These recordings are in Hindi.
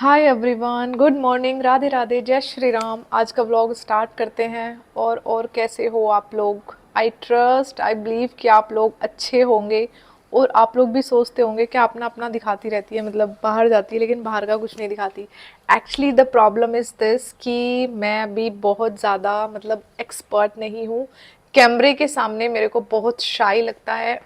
Hi everyone, good morning, Radhe Radhe, जय श्री राम। आज का व्लॉग स्टार्ट करते हैं। और कैसे हो आप लोग? आई ट्रस्ट, आई बिलीव कि आप लोग अच्छे होंगे। और आप लोग भी सोचते होंगे कि अपना अपना दिखाती रहती है, मतलब बाहर जाती है लेकिन बाहर का कुछ नहीं दिखाती। Actually the problem is this कि मैं अभी बहुत ज़्यादा मतलब एक्सपर्ट नहीं हूँ। कैमरे के सामने मेरे को बहुत शाई लगता है।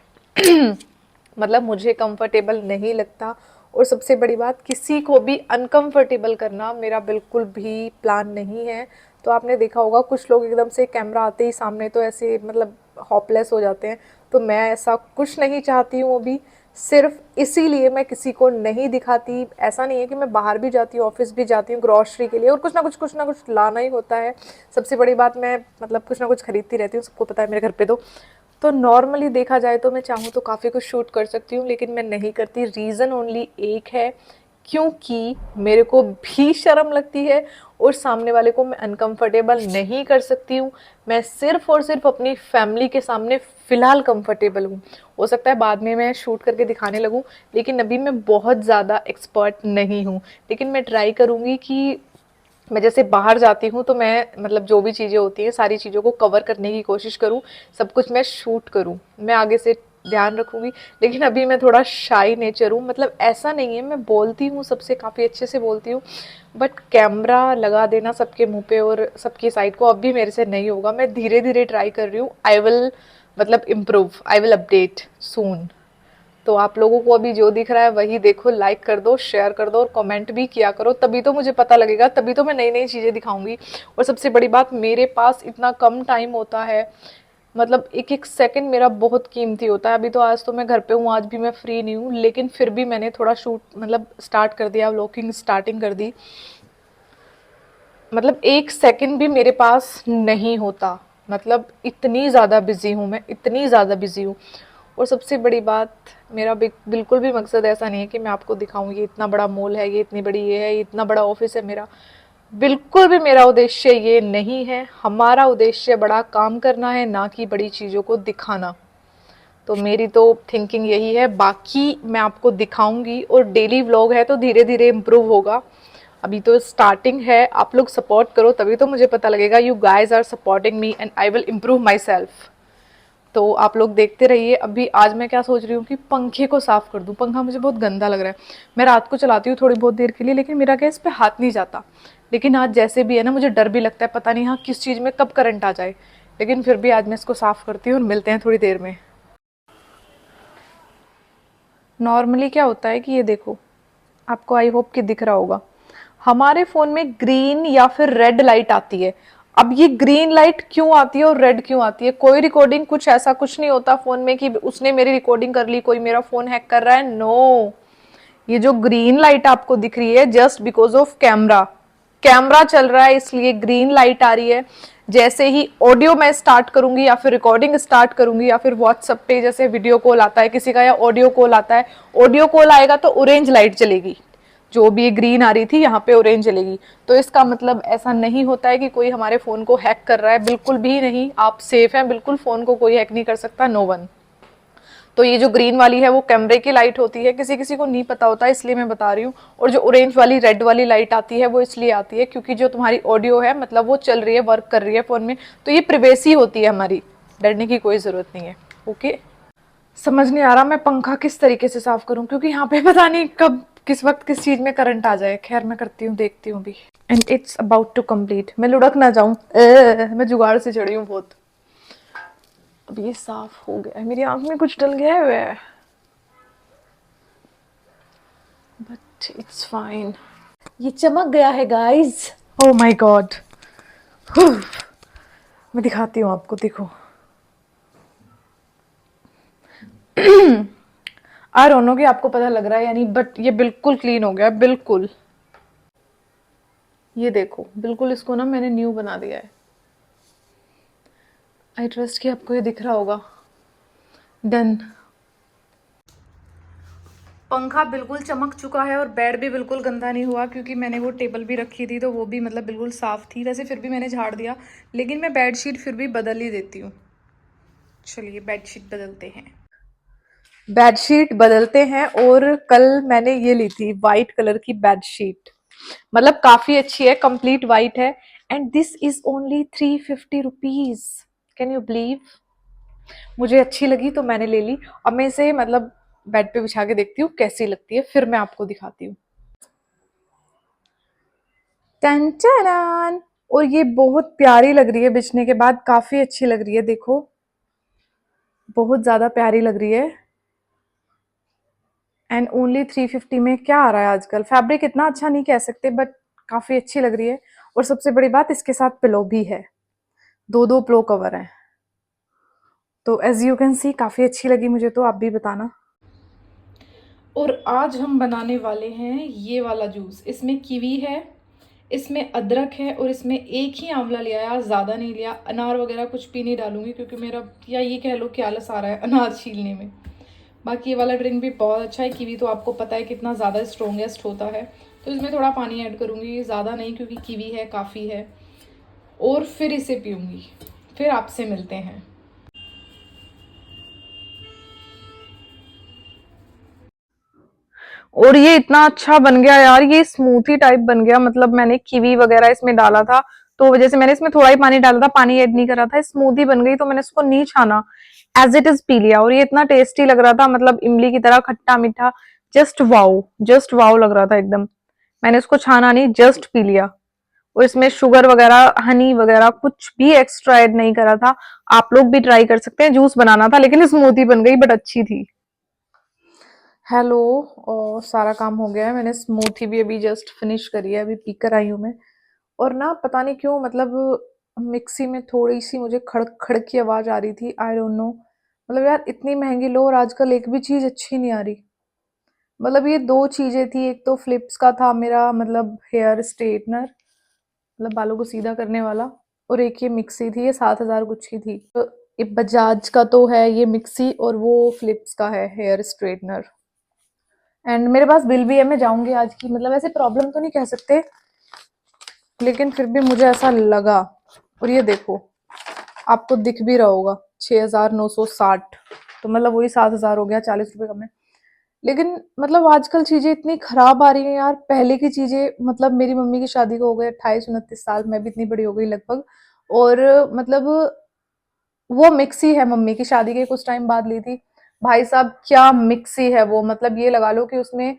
मतलब मुझे कंफर्टेबल नहीं लगता। और सबसे बड़ी बात, किसी को भी अनकंफर्टेबल करना मेरा बिल्कुल भी प्लान नहीं है। तो आपने देखा होगा कुछ लोग एकदम से कैमरा आते ही सामने तो ऐसे मतलब हॉपलेस हो जाते हैं। तो मैं ऐसा कुछ नहीं चाहती हूँ अभी। सिर्फ इसीलिए मैं किसी को नहीं दिखाती। ऐसा नहीं है कि मैं बाहर भी जाती हूँ, ऑफिस भी जाती हूँ ग्रॉसरी के लिए, और कुछ ना कुछ लाना ही होता है। सबसे बड़ी बात, मैं मतलब कुछ ना कुछ खरीदती रहती हूँ, सबको पता है मेरे घर पे। तो नॉर्मली देखा जाए तो मैं चाहूँ तो काफ़ी कुछ शूट कर सकती हूँ, लेकिन मैं नहीं करती। रीज़न ओनली एक है, क्योंकि मेरे को भी शर्म लगती है और सामने वाले को मैं अनकंफर्टेबल नहीं कर सकती हूँ। मैं सिर्फ और सिर्फ अपनी फैमिली के सामने फ़िलहाल कंफर्टेबल हूँ। हो सकता है बाद में मैं शूट करके दिखाने लगूँ, लेकिन अभी मैं बहुत ज़्यादा एक्सपर्ट नहीं हूँ। लेकिन मैं ट्राई करूँगी कि मैं जैसे बाहर जाती हूँ तो मैं मतलब जो भी चीज़ें होती हैं सारी चीज़ों को कवर करने की कोशिश करूँ, सब कुछ मैं शूट करूँ। मैं आगे से ध्यान रखूँगी। लेकिन अभी मैं थोड़ा शाई नेचर हूँ, मतलब ऐसा नहीं है, मैं बोलती हूँ सबसे काफ़ी अच्छे से बोलती हूँ। बट कैमरा लगा देना सबके मुंह पे और सबकी साइड को अब भी मेरे से नहीं होगा। मैं धीरे धीरे ट्राई कर रही हूँ। आई विल मतलब इम्प्रूव, आई विल अपडेट सून। तो आप लोगों को अभी जो दिख रहा है वही देखो, लाइक कर दो, शेयर कर दो और कमेंट भी किया करो, तभी तो मुझे पता लगेगा, तभी तो मैं नई नई चीज़ें दिखाऊंगी। और सबसे बड़ी बात, मेरे पास इतना कम टाइम होता है, मतलब एक एक सेकंड मेरा बहुत कीमती होता है। अभी तो आज तो मैं घर पे हूँ, आज भी मैं फ्री नहीं हूँ, लेकिन फिर भी मैंने थोड़ा शूट मतलब स्टार्ट कर दिया, व्लॉगिंग स्टार्टिंग कर दी। मतलब एक सेकंड भी मेरे पास नहीं होता। मतलब इतनी ज़्यादा बिजी हूँ मैं, इतनी ज़्यादा बिजी हूँ। और सबसे बड़ी बात, मेरा बिल्कुल भी मकसद ऐसा नहीं है कि मैं आपको दिखाऊं ये इतना बड़ा मॉल है, ये इतनी बड़ी ये है, ये इतना बड़ा ऑफिस है मेरा। बिल्कुल भी मेरा उद्देश्य ये नहीं है। हमारा उद्देश्य बड़ा काम करना है, ना कि बड़ी चीज़ों को दिखाना। तो मेरी तो थिंकिंग यही है। बाकी मैं आपको दिखाऊंगी, और डेली व्लॉग है तो धीरे धीरे इम्प्रूव होगा। अभी तो स्टार्टिंग है, आप लोग सपोर्ट करो तभी तो मुझे पता लगेगा। You guys are supporting me and I will improve myself. तो आप लोग देखते रहिए। अभी आज मैं क्या सोच रही हूँ कि पंखे को साफ कर दूँ। पंखा मुझे बहुत गंदा लग रहा है। मैं रात को चलाती हूँ थोड़ी बहुत देर के लिए, लेकिन मेरा क्या इस पे हाथ नहीं जाता। लेकिन आज जैसे भी है ना, मुझे डर भी लगता है, पता नहीं हाँ किस चीज़ में कब करंट आ जाए। लेकिन फिर भी आज मैं इसको साफ करती हूँ और मिलते हैं थोड़ी देर में। नॉर्मली क्या होता है कि ये देखो, आपको आई होप कि दिख रहा होगा, हमारे फोन में ग्रीन या फिर रेड लाइट आती है। अब ये ग्रीन लाइट क्यों आती है और रेड क्यों आती है? कोई रिकॉर्डिंग कुछ ऐसा कुछ नहीं होता फोन में कि उसने मेरी रिकॉर्डिंग कर ली, कोई मेरा फोन हैक कर रहा है, नो। ये जो ग्रीन लाइट आपको दिख रही है, just because of camera. Camera चल रहा है इसलिए ग्रीन लाइट आ रही है। जैसे ही ऑडियो मैं स्टार्ट करूंगी या फिर रिकॉर्डिंग स्टार्ट करूंगी या फिर व्हाट्सएप पे जैसे वीडियो कॉल आता है किसी का या ऑडियो कॉल आता है, ऑडियो कॉल आएगा तो ऑरेंज लाइट चलेगी। जो भी ये ग्रीन आ रही थी यहाँ पे ऑरेंज चलेगी। तो इसका मतलब ऐसा नहीं होता है कि कोई हमारे फोन को हैक कर रहा है, बिल्कुल भी नहीं। आप सेफ हैं बिल्कुल, फोन को कोई हैक नहीं कर सकता, नो वन। तो ये जो ग्रीन वाली है वो कैमरे की लाइट होती है, किसी किसी को नहीं पता होता इसलिए मैं बता रही हूँ। और जो ऑरेंज वाली रेड वाली लाइट आती है वो इसलिए आती है क्योंकि जो तुम्हारी ऑडियो है मतलब वो चल रही है, वर्क कर रही है फोन में, तो ये प्रिवेसी होती है हमारी। डरने की कोई जरूरत नहीं है। ओके। समझ नहीं आ रहा मैं पंखा किस तरीके से साफ करूं, क्योंकि यहाँ पे पता नहीं कब किस वक्त किस चीज में करंट आ जाए। खैर मैं करती हूँ, देखती हूँ भी। And it's about to complete. मैं लुढ़क ना जाऊं, मैं जुगाड़ से चढ़ी हूँ बहुत। अब ये साफ हो गया है, मेरी आंख में कुछ डल गया है, बट इट्स फाइन। ये चमक गया है गाइस। Oh my God. मैं दिखाती हूँ आपको, देखो। आई डोंट नो कि आपको पता लग रहा है यानी, बट ये बिल्कुल क्लीन हो गया, बिल्कुल। ये देखो, बिल्कुल इसको ना मैंने न्यू बना दिया है। आई ट्रस्ट कि आपको ये दिख रहा होगा। डन। पंखा बिल्कुल चमक चुका है और बेड भी बिल्कुल गंदा नहीं हुआ, क्योंकि मैंने वो टेबल भी रखी थी तो वो भी मतलब बिल्कुल साफ थी। वैसे फिर भी मैंने झाड़ दिया, लेकिन मैं बेडशीट फिर भी बदल ही देती हूँ। चलिए बेडशीट बदलते हैं। बेडशीट बदलते हैं। और कल मैंने ये ली थी वाइट कलर की बेडशीट। मतलब काफी अच्छी है, कंप्लीट वाइट है। And this is only 350 rupees. Can you believe? मुझे अच्छी लगी तो मैंने ले ली। अब मैं इसे मतलब बेड पे बिछा के देखती हूँ कैसी लगती है, फिर मैं आपको दिखाती हूँ। टन टन! और ये बहुत प्यारी लग रही है बिछने के बाद, काफी अच्छी लग रही है, देखो बहुत ज्यादा प्यारी लग रही है। एंड ओनली 350 में क्या आ रहा है आजकल। फैब्रिक इतना अच्छा नहीं कह सकते, बट काफी अच्छी लग रही है। और सबसे बड़ी बात, इसके साथ पिलो भी है, दो दो पिलो कवर है। तो एज यू कैन सी काफी अच्छी लगी मुझे, तो आप भी बताना। और आज हम बनाने वाले हैं ये वाला जूस। इसमें कीवी है, इसमें अदरक है, और इसमें एक ही आंवला लिया है, ज़्यादा नहीं लिया। अनार वगैरह कुछ भी नहीं डालूंगी क्योंकि मेरा, या ये कह लो कि आलस आ रहा है अनार छीलने में। बाकी ये वाला ड्रिंक भी बहुत अच्छा है। कीवी तो आपको पता है कितना ज़्यादा स्ट्रॉन्गेस्ट होता है, तो इसमें थोड़ा पानी ऐड करूँगी, ज़्यादा नहीं क्योंकि कीवी है, काफ़ी है। और फिर इसे पीऊँगी, फिर आपसे मिलते हैं। और ये इतना अच्छा बन गया यार, ये स्मूथी टाइप बन गया। मतलब मैंने कीवी वगैरह इसमें डाला था, तो वजह से मैंने इसमें थोड़ा ही पानी डाला था, पानी ऐड नहीं करा था। स्मूथी बन गई, तो मैंने इसको नहीं छाना, एज इट इज पी लिया। और ये इतना टेस्टी लग रहा था, मतलब इमली की तरह खट्टा मीठा। जस्ट वाओ लग रहा था एकदम। मैंने इसको छाना नहीं, जस्ट पी लिया। और इसमें शुगर वगैरह, हनी वगैरह कुछ भी एक्स्ट्रा ऐड नहीं करा था। आप लोग भी ट्राई कर सकते हैं। जूस बनाना था लेकिन स्मूथी बन गई, बट अच्छी थी। हेलो। और सारा काम हो गया है, मैंने स्मूथी भी अभी जस्ट फिनिश करी है, अभी पीकर आई हूँ मैं। और ना पता नहीं क्यों, मतलब मिक्सी में थोड़ी सी मुझे खड़क खड़क की आवाज आ रही थी, आई डोंट नो। मतलब यार इतनी महंगी लो, और आजकल एक भी चीज अच्छी नहीं आ रही। मतलब ये दो चीजें थी, एक तो फ्लिप्स का था मेरा मतलब हेयर स्ट्रेटनर, मतलब बालों को सीधा करने वाला। और एक ये मिक्सी थी, ये 7,000 कुछ की थी। तो ये बजाज का तो है ये मिक्सी, और वो फ्लिप्स का है हेयर स्ट्रेटनर। एंड मेरे पास बिल भी है, मैं जाऊंगी आज की, मतलब ऐसे प्रॉब्लम तो नहीं कह सकते, लेकिन फिर भी मुझे ऐसा लगा। और ये देखो, आपको दिख भी रहा होगा, 6,960। तो मतलब वही 7,000 हो गया, 40 रुपए कम है। लेकिन मतलब आजकल चीजें इतनी खराब आ रही हैं यार। पहले की चीजें, मतलब मेरी मम्मी की शादी को हो गए 28-29 साल, मैं भी इतनी बड़ी हो गई लगभग। और मतलब वो मिक्सी है, मम्मी की शादी के कुछ टाइम बाद ली थी। भाई साहब क्या मिक्सी है वो, मतलब ये लगा लो कि उसमें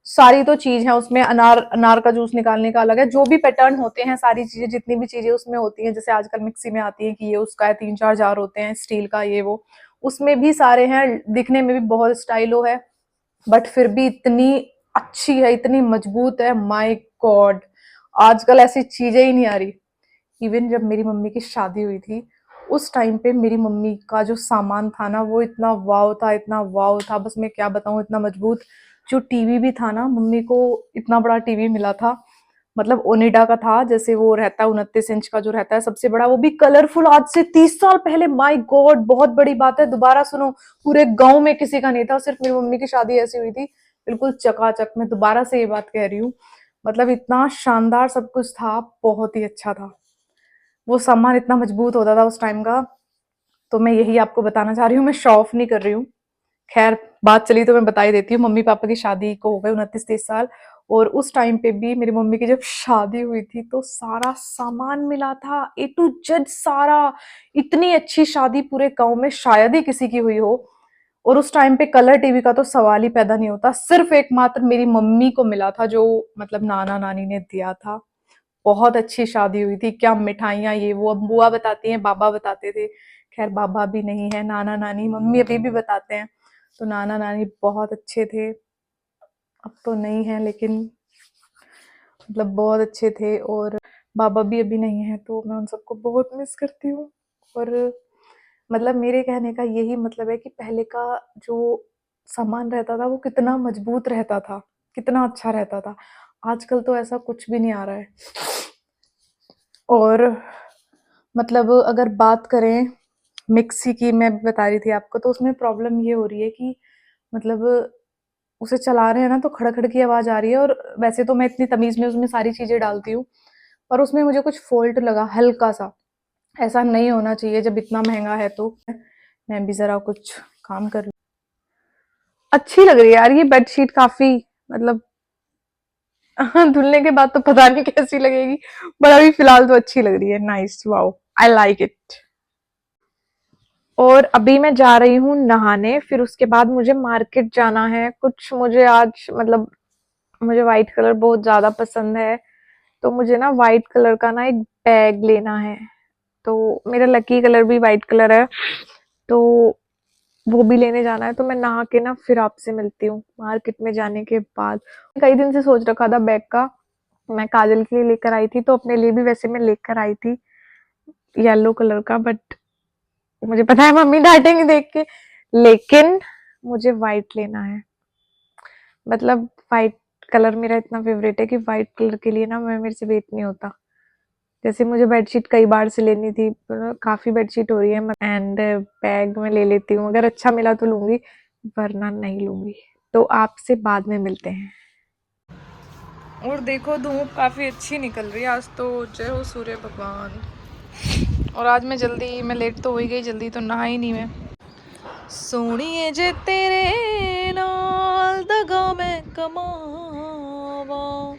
सारी तो चीज है। उसमें अनार अनार का जूस निकालने का अलग है, जो भी पैटर्न होते हैं, सारी चीजें जितनी भी चीजें उसमें होती हैं, जैसे आजकल मिक्सी में आती है कि ये उसका है, 3-4 जार होते हैं स्टील का, ये वो उसमें भी सारे हैं। दिखने में भी बहुत स्टाइलो है, बट फिर भी इतनी अच्छी है, इतनी मजबूत है, माय गॉड। आजकल ऐसी चीजें ही नहीं आ रही। इवन जब मेरी मम्मी की शादी हुई थी, उस टाइम पे मेरी मम्मी का जो सामान था ना, वो इतना वाव था, इतना वाव था, बस मैं क्या बताऊं, इतना मजबूत। जो टीवी भी था ना, मम्मी को इतना बड़ा टीवी मिला था, मतलब ओनिडा का था, जैसे वो रहता है 29 इंच का जो रहता है सबसे बड़ा, वो भी कलरफुल, आज से 30 साल पहले। माय गॉड, बहुत बड़ी बात है, दोबारा सुनो। पूरे गांव में किसी का नहीं था, सिर्फ मेरी मम्मी की शादी ऐसी हुई थी, बिल्कुल चकाचक। मैं दोबारा से ये बात कह रही हूँ, मतलब इतना शानदार सब कुछ था, बहुत ही अच्छा था। वो सामान इतना मजबूत होता था उस टाइम का। तो मैं यही आपको बताना चाह रही हूँ, मैं शो ऑफ नहीं कर रही हूँ। खैर, बात चली तो मैं बता ही देती हूँ। मम्मी पापा की शादी को हो गए 29-30 साल, और उस टाइम पे भी मेरी मम्मी की जब शादी हुई थी, तो सारा सामान मिला था, ए टू जेड सारा। इतनी अच्छी शादी पूरे गांव में शायद ही किसी की हुई हो। और उस टाइम पे कलर टीवी का तो सवाल ही पैदा नहीं होता, सिर्फ एकमात्र मेरी मम्मी को मिला था, जो मतलब नाना नानी ने दिया था। बहुत अच्छी शादी हुई थी, क्या मिठाइयाँ, ये वो। अब बुआ बताती हैं, बाबा बताते थे। खैर बाबा भी नहीं है, नाना नानी, मम्मी अभी भी बताते हैं। तो नाना नानी बहुत अच्छे थे, अब तो नहीं है, लेकिन मतलब बहुत अच्छे थे। और बाबा भी अभी नहीं है, तो मैं उन सबको बहुत मिस करती हूँ। और मतलब मेरे कहने का यही मतलब है कि पहले का जो सामान रहता था, वो कितना मजबूत रहता था, कितना अच्छा रहता था। आजकल तो ऐसा कुछ भी नहीं आ रहा है। और मतलब अगर बात करें मिक्सी की, मैं बता रही थी आपको, तो उसमें प्रॉब्लम ये हो रही है कि मतलब उसे चला रहे हैं ना, तो खड़-खड़ की आवाज़ आ रही है। और वैसे तो मैं इतनी तमीज़ में उसमें सारी चीज़ें डालती हूँ, पर उसमें मुझे कुछ फ़ॉल्ट लगा हल्का-सा। ऐसा नहीं होना चाहिए जब इतना महँगा है तो। मैं भी ज़रा कुछ काम कर लूँ। अच्छी लग रही है यार ये बेडशीट, काफ़ी मतलब धुलने के बाद तो पता नहीं कैसी लगेगी, पर अभी फिलहाल तो अच्छी लग रही है। Nice, wow, I like it. और अभी मैं जा रही हूँ नहाने, फिर उसके बाद मुझे मार्केट जाना है। कुछ मुझे आज मतलब मुझे व्हाइट कलर बहुत ज्यादा पसंद है, तो मुझे ना व्हाइट कलर का ना एक बैग लेना है। तो मेरा लकी कलर भी व्हाइट कलर है, तो वो भी लेने जाना है। तो मैं नहा के ना फिर आपसे मिलती हूँ मार्केट में जाने के बाद। कई दिन से सोच रखा था बैग का, मैं काजल के लिए लेकर आई थी, तो अपने लिए भी वैसे मैं लेकर आई थी येलो कलर का, बट मुझे पता है मम्मी डांटेंगी देख के, लेकिन मुझे व्हाइट लेना है। मतलब व्हाइट कलर मेरा इतना फेवरेट है कि व्हाइट कलर के लिए ना मैं मेरे से वेट नहीं होता। जैसे मुझे बेडशीट कई बार से लेनी थी, काफी बेडशीट हो रही है, एंड बैग में ले लेती हूँ, अगर अच्छा मिला तो लूंगी, वरना नहीं लूंगी। तो आपसे बाद में मिलते हैं। और देखो धूप काफी अच्छी निकल रही है आज तो, जय हो सूर्य भगवान। और आज मैं लेट तो हो ही गई, जल्दी तो नहा ही नहीं मैं। सोनिए जे तेरे नाल दगा मैं कमावा,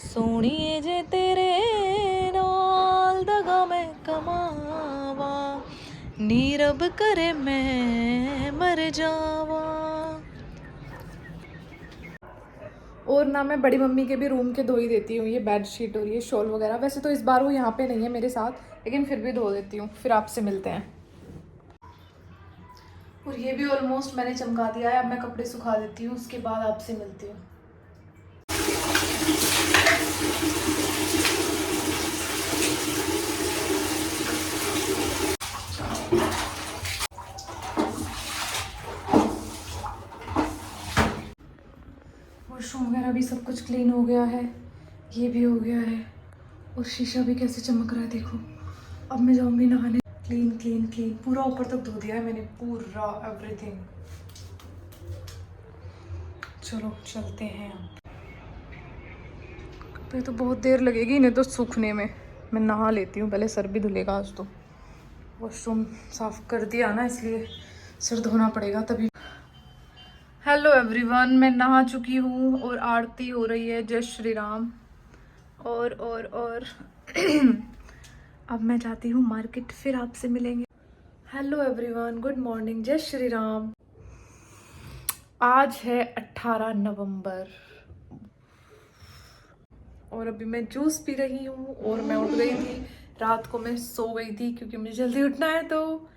सोनिए जे तेरे नाल दगा मैं कमावा, नीरब करे मैं मर जावा। और ना मैं बड़ी मम्मी के भी रूम के धो ही देती हूँ, ये बेड शीट और ये शॉल वगैरह। वैसे तो इस बार वो यहाँ पे नहीं है मेरे साथ, लेकिन फिर भी धो देती हूँ। फिर आपसे मिलते हैं। और ये भी ऑलमोस्ट मैंने चमका दिया है, अब मैं कपड़े सुखा देती हूँ, उसके बाद आपसे मिलती हूँ। वॉशरूम वगैरह भी सब कुछ क्लीन हो गया है, ये भी हो गया है, और शीशा भी कैसे चमक रहा है देखो। अब मैं जाऊंगी नहाने। क्लीन क्लीन क्लीन पूरा ऊपर तक धो दिया है मैंने, पूरा एवरीथिंग। चलो चलते हैं। कपड़े तो बहुत देर लगेगी इन्हें तो सूखने में, मैं नहा लेती हूँ पहले, सर भी धुलेगा आज तो। वॉशरूम साफ कर दिया ना, इसलिए सिर धोना पड़ेगा तभी। हेलो एवरीवन, मैं नहा चुकी हूँ और आरती हो रही है, जय श्री राम। और अब मैं जाती हूँ मार्केट, फिर आपसे मिलेंगे। हेलो एवरीवन, गुड मॉर्निंग, जय श्री राम। आज है 18 नवंबर और अभी मैं जूस पी रही हूँ। और मैं उठ गई थी, रात को मैं सो गई थी क्योंकि मुझे जल्दी उठना है, तो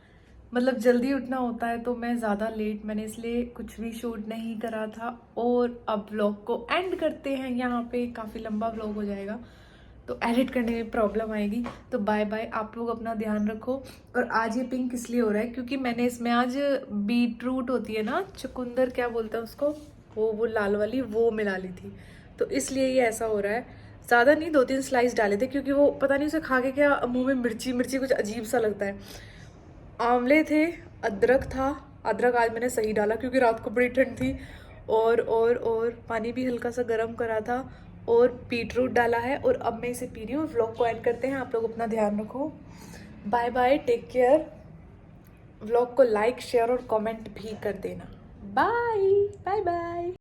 मतलब जल्दी उठना होता है, तो मैं ज़्यादा लेट मैंने इसलिए कुछ भी शूट नहीं करा था। और अब व्लॉग को एंड करते हैं यहाँ पे, काफ़ी लंबा व्लॉग हो जाएगा तो एडिट करने में प्रॉब्लम आएगी। तो बाय बाय, आप लोग अपना ध्यान रखो। और आज ये पिंक इसलिए हो रहा है क्योंकि मैंने इसमें आज बीट रूट होती है ना, चुकंदर क्या बोलते हैं उसको, वो लाल वाली वो मिला ली थी, तो इसलिए ये ऐसा हो रहा है। ज़्यादा नहीं, 2-3 स्लाइस डाले थे क्योंकि वो पता नहीं उसे खा के क्या मुंह में मिर्ची मिर्ची कुछ अजीब सा लगता है। आंवले थे, अदरक था, अदरक आज मैंने सही डाला क्योंकि रात को बड़ी ठंड थी। और पानी भी हल्का सा गर्म करा था, और बीटरूट डाला है। और अब मैं इसे पी रही हूँ। व्लॉग को एंड करते हैं, आप लोग अपना ध्यान रखो। Bye bye, take care. Vlog को लाइक शेयर और कमेंट भी कर देना। Bye bye bye.